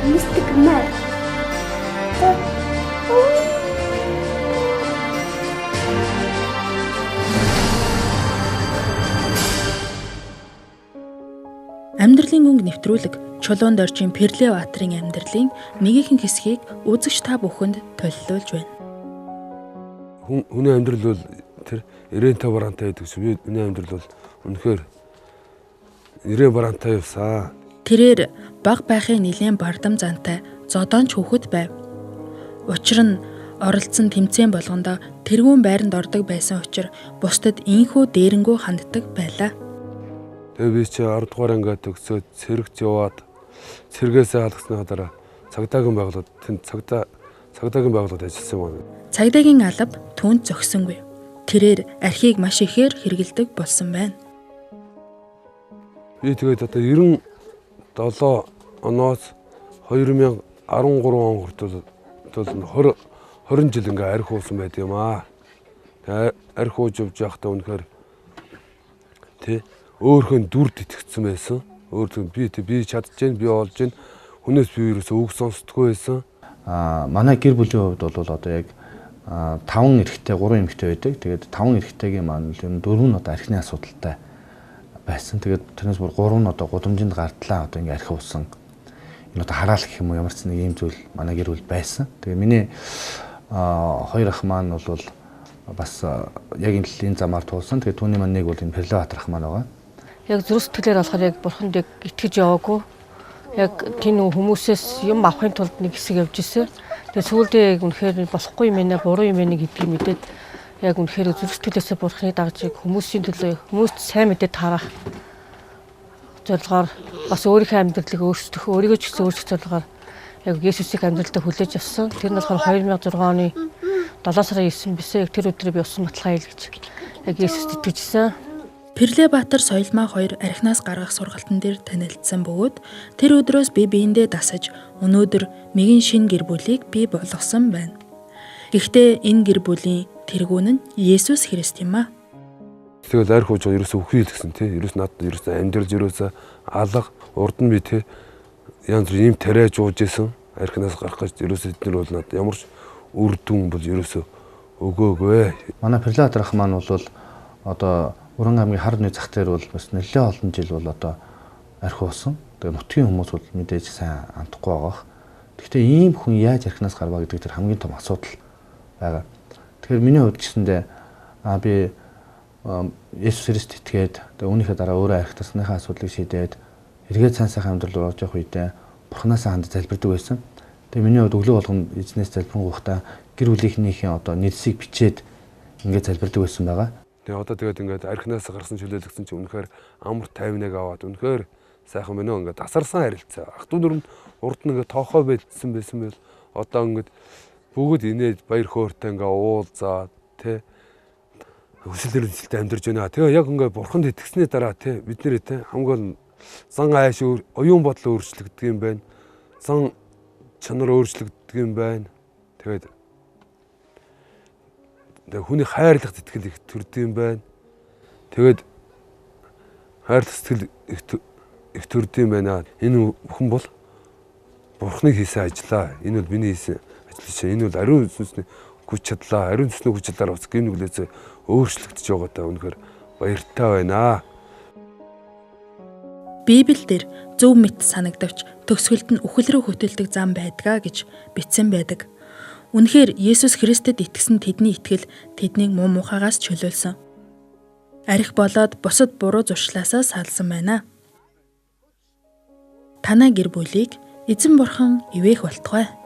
Мистик мэр. Амьдралын өнгө нэвтрүүлэг Чулуун доржийн Перле Баатарын амьдралын нэгэн хэсгийг үзэгч та бүхэнд төлөвлөж байна. Хүний амьдрал бол тэр 95 бараантай байдаг шүү. Миний амьдрал бол үнэхээр 90 бараантай явсан. Тэрээр баг байхын нэлээд бардам зантай зодоонч хүүхэд байв. Учир нь оролцсон тэмцээн болгондоо тэргүүн байранд ордог байсан учраас бусдад инхүү дээрэнгүү ханддаг байлаа. Тэгээ би чи 10 дугаар ангиа төгсөөд цэрэгт яваад цэргээсээ халагдсны дараа цагдаагийн байгууллагад тэнд цагдаагийн байгууллагад ажилласан юм байна. Цагдаагийн алба түүнд зогсонгүй. Тэрээр архийг маш ихээр хэрэгэлдэг болсон байна. Би тэгээд одоо 97 оноос 2013 он хүртэл 20 жил ингээ арх уусан байт юм аа. Тэгээ арх ууж явж байхдаа үнэхээр тий өөрхөн дүрд итгэцсэн байсан. Өөртөө би чадж гэн, би олж гэн. Хүнээс би ерөөсөө үг сонсдоггүй байсан. Манай гэр бүлийн хувьд бол одоо яг 5 эрэгтэй, 3 эмэгтэй байдаг. Тэгээд 5 эрэгтэйгийн маань ер нь 4 нь одоо архины асуудалтай байсан. Тэгээд тэрнээс бүр 3 нь одоо гудамжинд гартлаа одоо ингээ архи уусан. Энэ одоо хараал гэх юм уу ямар ч нэг ийм зүйл манай гэр бүл байсан. Тэгээд миний хоёр ах маань бол бас яг энэ замаар туулсан. Тэгээд түүний маань нэг бол энэ Перле Баатар ах маань байгаа. Яг зүрх сэтгэлээр болохоор яг бурханд яг итгэж яваагүй. Яг тийм хүмүүсээс юм авахын тулд нэг хэсэг явж исэн. Тэгээ сүүлдээ яг үнэхээр болохгүй юм ээ, буруу юм ээ гэдгийг мэдээд яг үнэхээр зүрх сэтгэлээсээ бурханыг дагж хүмүүсийн төлөө хүмүүст сайн мэдээд тарах зорилгоор бас өөрийнхөө амьдралыг өөрчлөх, өөрийгөө ч гэсэн өөрчлөх зорилгоор яг Есүсийг амьдралдаа хүлээж авсан. Тэр нь болохоор 2006 оны 7 сарын 9 бисээ яг тэр өдрөө би усан баталгаа хийлгэж яг Есүст итгэжсэн. Перле Баатар соёлмаа хоёр архинаас гаргах сургалтын дээр танилцсан бөгөөд тэр өдрөөс бие биендээ дасаж өнөөдөр мэгэн шин гэр бүлийг бий болгосон байна. Гэхдээ энэ гэр бүлийн тэргүүн нь Есүс Христ юм аа. Тэгэл арх ууж ерөөсөө үхий л гэсэн тий. Ерөөсөө амьдрал ерөөсөө алга урд нь би тий янз бүр юм тариаж ууж исэн. Архинаас гарах гэж ерөөсөө эдгээр бол надад ямар ч үр дүн бол ерөөсөө өгөөгүй. Манай Перле Баатар ах маань бол одоо Уран аймгийн хар нүд зах дээр бол бас нэлээд олон жил бол одоо архи уусан. Тэгээ нутгийн хүмүүс бол мэдээж сайн амтахгүй байгаах. Гэхдээ ийм хүн яаж архинаас гарваа гэдэг тэр хамгийн том асуудал байгаа. Тэгэхээр миний хувьд гэсэндээ би Есүс Христ итгээд тэгээ үүнийхээ дараа өөрөө архи тасныхаа асуудлыг шийдээд эргээд сайн сайхан амьдрал руу орж явах үедээ Бурханаас ханд залбирдаг байсан. Тэгээ миний хувьд өглөө болгон эзнээс залбирангуйхдаа гэр бүлийнхнийхээ одоо нэрсийг бичээд ингээд залбирдаг байсан байгаа. Тэгээ одоо тэгээд ингээд архинаас гарсан чөлөөлөгсөн чи үнэхээр амар тайвныг аваад үнэхээр сайхан байна уу ингээд тасарсан харилцаа. Ах トゥ дүр нь урд нь ингээд тоохоо байлдсан байсан байл одоо ингээд бүгд инээд баяр хөөртэй ингээд уулзаа тий өсөлтөөр зэлтэй амьдарч байна. Тэгээ яг ингээд бурханд итгэсний дараа тий бид нэр тий хамгийн зан айш оюун бодол өөрчлөгддөг юм байна. Зан чанар өөрчлөгддөг юм байна. Тэгээд хүний хайрлах сэтгэл их төрдөг юм байна. Тэгээд хайрлах сэтгэл их төрдөг юм байна. Энэ бүхэн бол Бурхны хийсэн ажлаа. Энэ бол миний хийсэн ажил чинь. Энэ бол ариун сүнсний хүч чадлаа. Ариун сүнсний хүч чадлаар бас гин нүглээсээ өөрчлөгдөж байгаадаа үнэхээр баяртай байна. Библиэлд зөв мэт санагдавч төгсгөлд нь үхэл рүү хөтөлдөг зам байдгаа гэж бичсэн байдаг. Үнэхээр Есүс Христэд итгэсэн тэдний итгэл тэднийг муу мухагаас чөлөөлсөн. Архи болоод бусад буруу зуршлаасаа салсан байна. Танай гэр бүлийг эзэн бурхан ивээх болтугай.